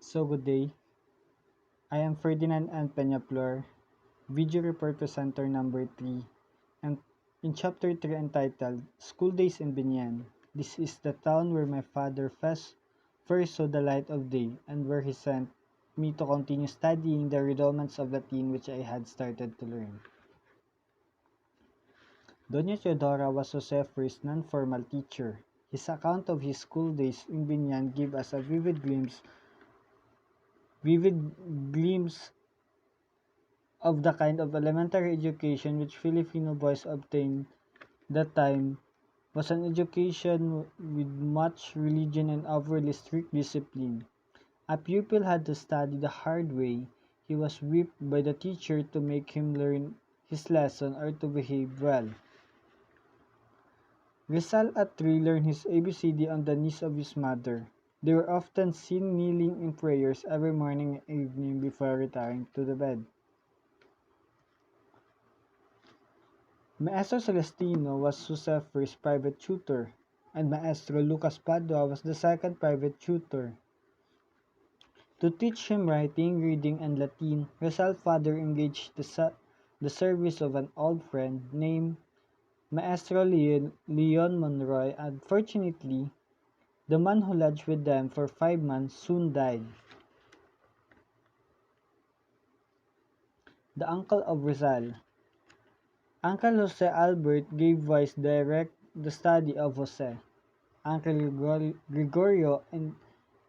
So good day. I am Ferdinand and Peñaflor, Video Report Presenter number 3, and in Chapter 3 entitled School Days in Biñan. This is the town where my father first saw the light of day and where he sent me to continue studying the rudiments of Latin which I had started to learn. Doña Teodora was Jose's first non-formal teacher. His account of his school days in Biñan gave us a vivid glimpse of the kind of elementary education which Filipino boys obtained that time was an education with much religion and overly strict discipline. A pupil had to study the hard way. He was whipped by the teacher to make him learn his lesson or to behave well. Rizal at 3 learned his ABCD on the knees of his mother. They were often seen kneeling in prayers every morning and evening before retiring to the bed. Maestro Celestino was Jose's first private tutor, and Maestro Lucas Padua was the second private tutor. To teach him writing, reading, and Latin, Rizal's father engaged the service of an old friend named Maestro Leon Monroy. Unfortunately, the man who lodged with them for 5 months soon died. The uncle of Rizal. Uncle Jose Albert gave wise direct the study of Jose. Uncle Gregorio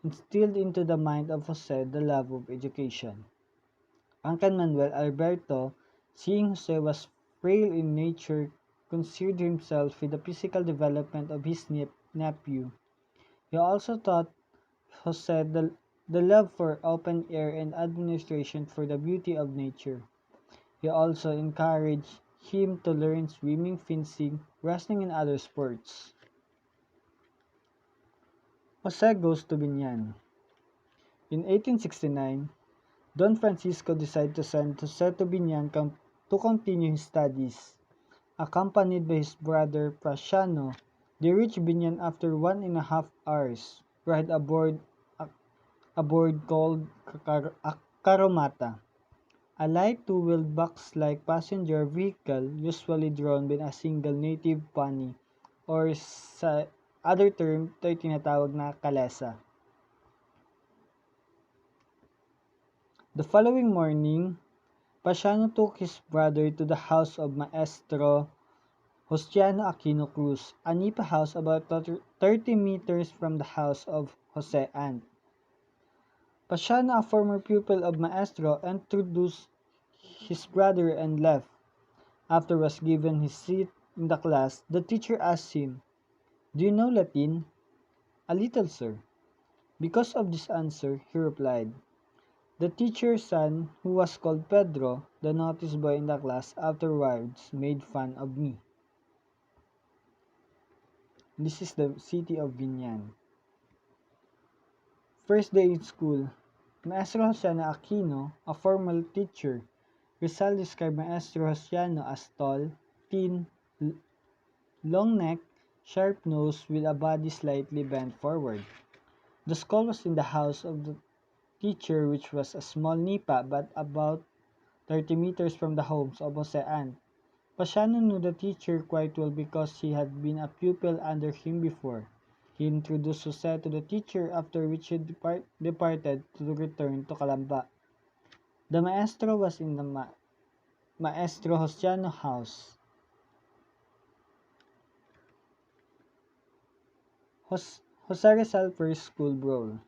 instilled into the mind of Jose the love of education. Uncle Manuel Alberto, seeing Jose was frail in nature, concerned himself with the physical development of his nephew. He also taught Jose the love for open air and admiration for the beauty of nature. He also encouraged him to learn swimming, fencing, wrestling, and other sports. Jose goes to Biñan. In 1869, Don Francisco decided to send Jose to Biñan to continue his studies. Accompanied by his brother Prasiano, they reached Biñan after 1.5 hours ride aboard called Caromata, a light two-wheeled box-like passenger vehicle usually drawn by a single native pony or sa other term ito ay tinatawag na kalesa. The following morning, Pasiano took his brother to the house of Maestro Josiano Aquino Cruz, a nipa house about 30 meters from the house of Jose Ant. Pasiano, a former pupil of Maestro, introduced his brother and left. After was given his seat in the class, the teacher asked him, "Do you know Latin?" "A little, sir." Because of this answer, he replied. The teacher's son, who was called Pedro, the notice boy in the class, afterwards made fun of me. This is the city of Biñan. First day in school. Maestro Josiano Aquino, a formal teacher. Rizal described Maestro Josiano as tall, thin, long neck, sharp nose with a body slightly bent forward. The school was in the house of the teacher, which was a small nipa but about 30 meters from the homes of Jose Ant. Pasiano knew the teacher quite well because he had been a pupil under him before. He introduced Jose to the teacher, after which he departed to return to Calamba. The maestro was in the Maestro Josiano house. Jose Rizal first school brawl.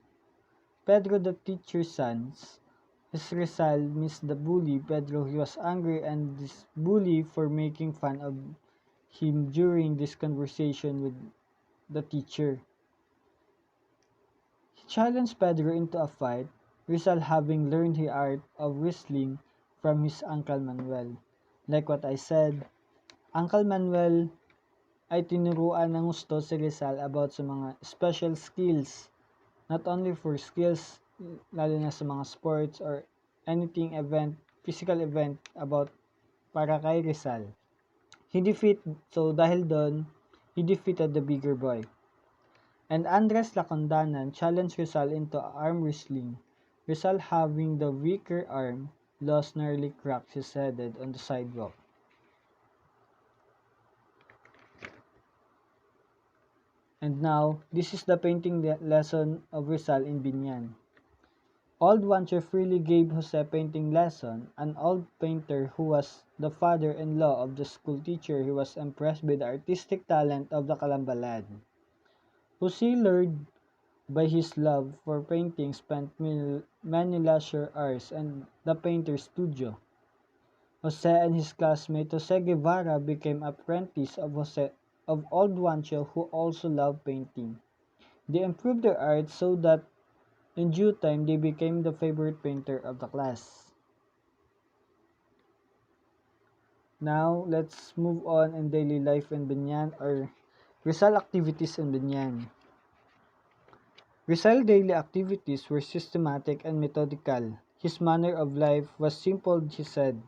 Pedro, the teacher's son, as Rizal missed the bully Pedro. He was angry and this bully for making fun of him during this conversation with the teacher. He challenged Pedro into a fight, Rizal having learned the art of wrestling from his Uncle Manuel. Like what I said, Uncle Manuel ay tinuruan ng gusto si Rizal about sa mga special skills. Not only for skills, lalo na sa mga sports or anything event, physical event about para kay Rizal. Dahil doon, he defeated the bigger boy. And Andres Lacondanan challenged Rizal into arm wrestling. Rizal, having the weaker arm, lost nearly cracked his head on the sidewalk. And now, this is the painting lesson of Rizal in Biñan. Old Juancho freely gave Jose a painting lesson. An old painter who was the father-in-law of the school teacher, he was impressed by the artistic talent of the Calamba lad. Jose, lured by his love for painting, spent many leisure hours in the painter's studio. Jose and his classmate Jose Guevara became apprentices of Old Juancho, who also loved painting. They improved their art so that in due time they became the favorite painter of the class. Now, let's move on in daily life in Biñan or Rizal activities in Biñan. Rizal's daily activities were systematic and methodical. His manner of life was simple, he said.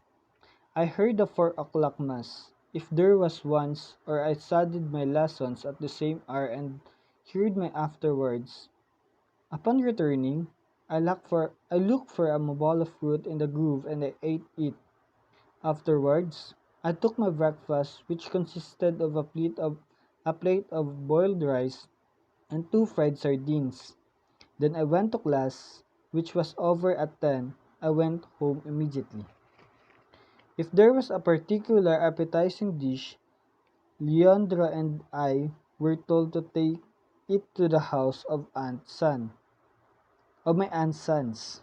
I heard the 4 o'clock mass. If there was once, or I studied my lessons at the same hour and heard my afterwards. Upon returning, I looked for a bowl of fruit in the grove and I ate it. Afterwards, I took my breakfast, which consisted of a plate of boiled rice and 2 fried sardines. Then I went to class, which was over at 10. I went home immediately. If there was a particular appetizing dish, Leandra and I were told to take it to the house of my aunt's sons,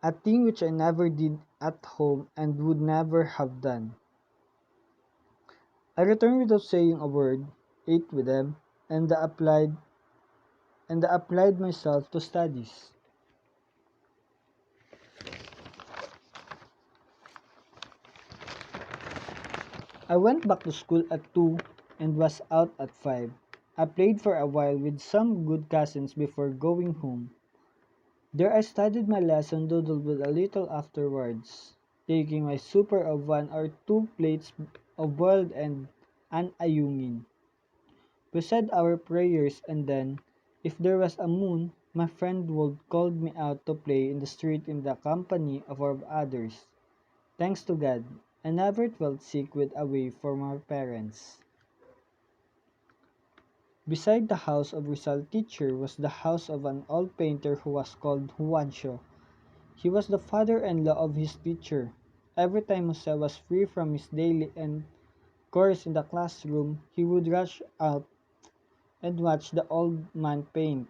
a thing which I never did at home and would never have done. I returned without saying a word, ate with them, and applied myself to studies. I went back to school at 2 and was out at 5. I played for a while with some good cousins before going home. There I studied my lesson, doodled with a little afterwards, taking my super of 1 or 2 plates of boiled and an ayungin. We said our prayers and then, if there was a moon, my friend would call me out to play in the street in the company of others. Thanks to God, I never felt sick with away from our parents. Beside the house of Rizal teacher was the house of an old painter who was called Juancho. He was the father-in-law of his teacher. Every time Jose was free from his daily and course in the classroom, he would rush out and watch the old man paint.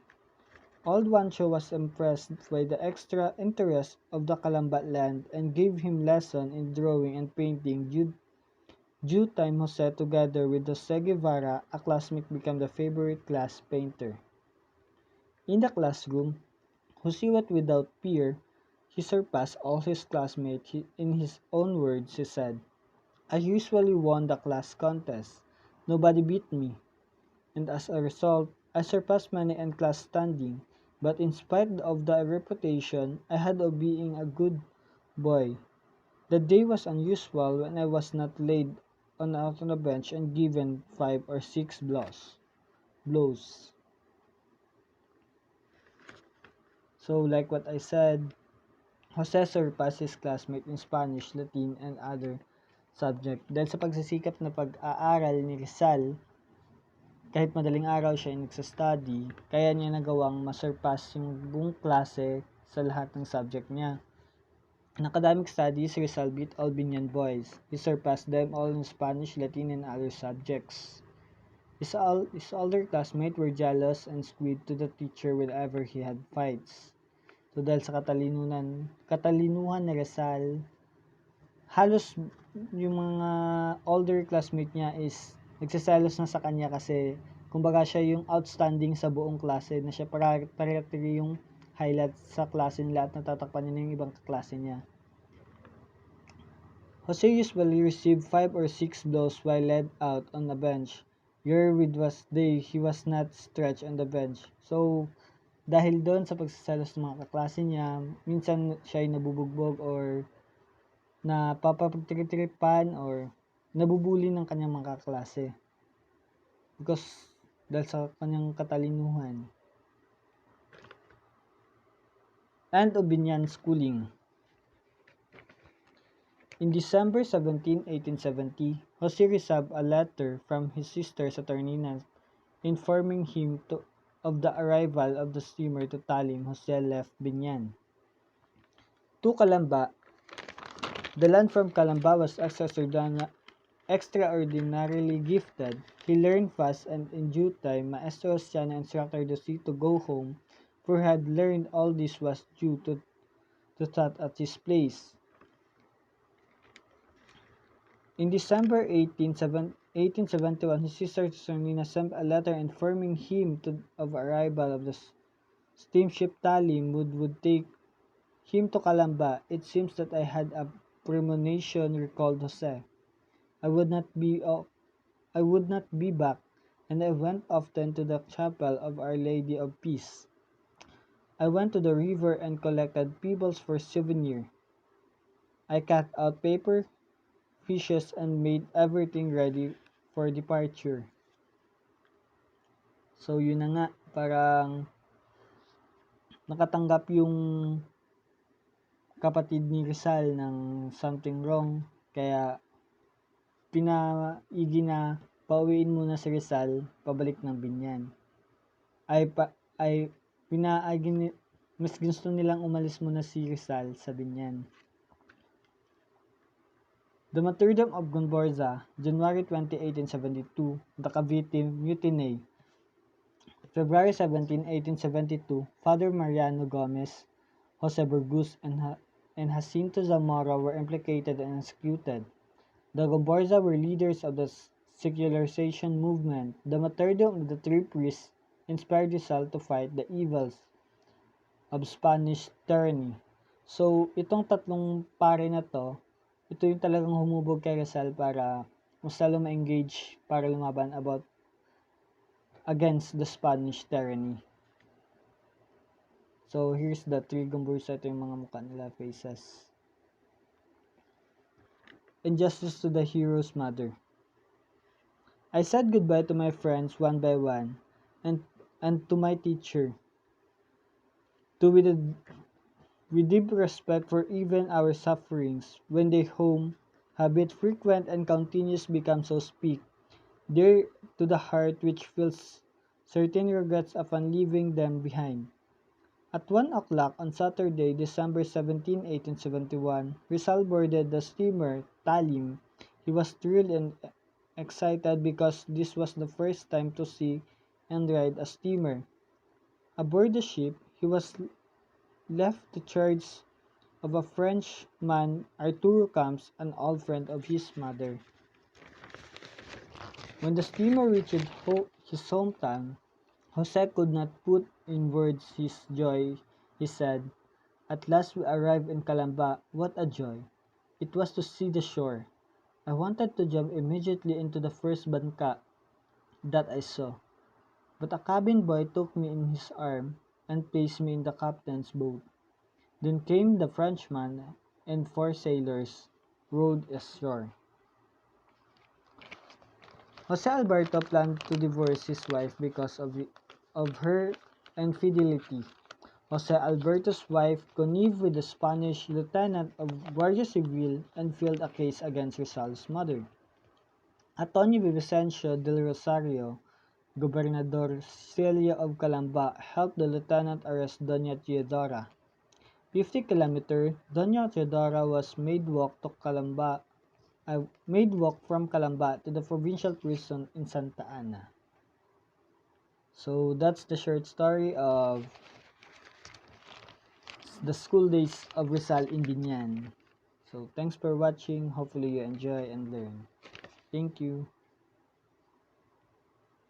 Old Juancho was impressed by the extra interest of the Kalambat land and gave him lesson in drawing and painting. Due time, Jose, together with Jose Guevara, a classmate, became the favorite class painter. In the classroom, Jose went without fear. He surpassed all his classmates. In his own words, he said, I usually won the class contest. Nobody beat me. And as a result, I surpassed many in class standing. But in spite of the reputation I had of being a good boy, the day was unusual when I was not laid out on a bench and given 5 or 6 blows. So like what I said, Jose surpassed his classmate in Spanish, Latin, and other subject. Dahil sa pagsisikap na pag-aaral ni Rizal, kahit madaling araw siya ay nagsa-study, kaya niya nagawang masurpass yung buong klase sa lahat ng subject niya. In academic studies, Rizal beat all Biñan boys. He surpassed them all in Spanish, Latin, and other subjects. His older classmates were jealous and squid to the teacher whenever he had fights. So dahil sa katalinuhan ni Rizal, halos yung mga older classmate niya is nagsiselos na sa kanya kasi kumbaga siya yung outstanding sa buong klase na siya parati yung highlight sa klase nila at natatakpan niya yung ibang kaklase niya. Jose usually received 5 or 6 blows while led out on a bench. He was not stretched on the bench. So, dahil doon sa pagsaselos ng mga kaklase niya, minsan siya ay nabubugbog or napapagtritripan or nabubuli ng kanyang mga kaklase. Because dahil sa kanyang katalinuhan. End of Biñan schooling. In December 17, 1870, Jose received a letter from his sister Saturnina informing him of the arrival of the steamer to Talim. Jose left Biñan. To Calamba, the land from Calamba was extraordinarily gifted. He learned fast, and in due time, Maestro Josiano instructed Dosi to go home, for he had learned all this was due to that at his place. In December 1871, his sister Sonina sent a letter informing him of arrival of the steamship Talim would take him to Calamba. It seems that I had a premonition, recalled Jose. I would not be back, and I went often to the chapel of Our Lady of Peace. I went to the river and collected pebbles for souvenir. I cut out paper, fishes, and made everything ready for departure. So yun na nga, parang nakatanggap yung kapatid ni Rizal ng something wrong, kaya pinaigi na pauwiin muna si Rizal pabalik ng Biñan. Mas gusto nilang umalis muna si Rizal sa Biñan. The Martyrdom of Gonborza, January 20, 1872, the Cavite Mutiny. February 17, 1872, Father Mariano Gomez, Jose Burgos, and Jacinto Zamora were implicated and executed. The Gomborza were leaders of the secularization movement. The martyrdom of the three priests inspired Rizal to fight the evils of Spanish tyranny. So, itong tatlong pare na to, ito yung talagang humubog kay Rizal para mas lalo ma-engage para lumaban against the Spanish tyranny. So, here's the three Gomborza. Ito yung mga mukha nila, faces. Injustice to the hero's mother. I said goodbye to my friends one by one, and to my teacher. With deep respect for even our sufferings, when they home, habit frequent and continuous become so speak, dear to the heart which feels certain regrets upon leaving them behind. At 1 o'clock on Saturday, December 17, 1871, Rizal boarded the steamer Talim. He was thrilled and excited because this was the first time to see and ride a steamer. Aboard the ship, he was left to charge of a Frenchman, Arturo Camps, an old friend of his mother. When the steamer reached his hometown, Jose could not put in words his joy. He said, "At last we arrived in Calamba. What a joy! It was to see the shore. I wanted to jump immediately into the first banca that I saw, but a cabin boy took me in his arm and placed me in the captain's boat. Then came the Frenchman, and 4 sailors rowed ashore." Jose Alberto planned to divorce his wife because of her infidelity. Jose Alberto's wife connived with the Spanish lieutenant of Guardia Civil and filed a case against Rizal's mother. Antonio Vicencio del Rosario, Gobernador Celia of Calamba, helped the lieutenant arrest Doña Teodora. 50 kilometers, Doña Teodora was made walk from Calamba to the provincial prison in Santa Ana. So that's the short story of the school days of Rizal in Biñan. So thanks for watching. Hopefully you enjoy and learn. Thank you.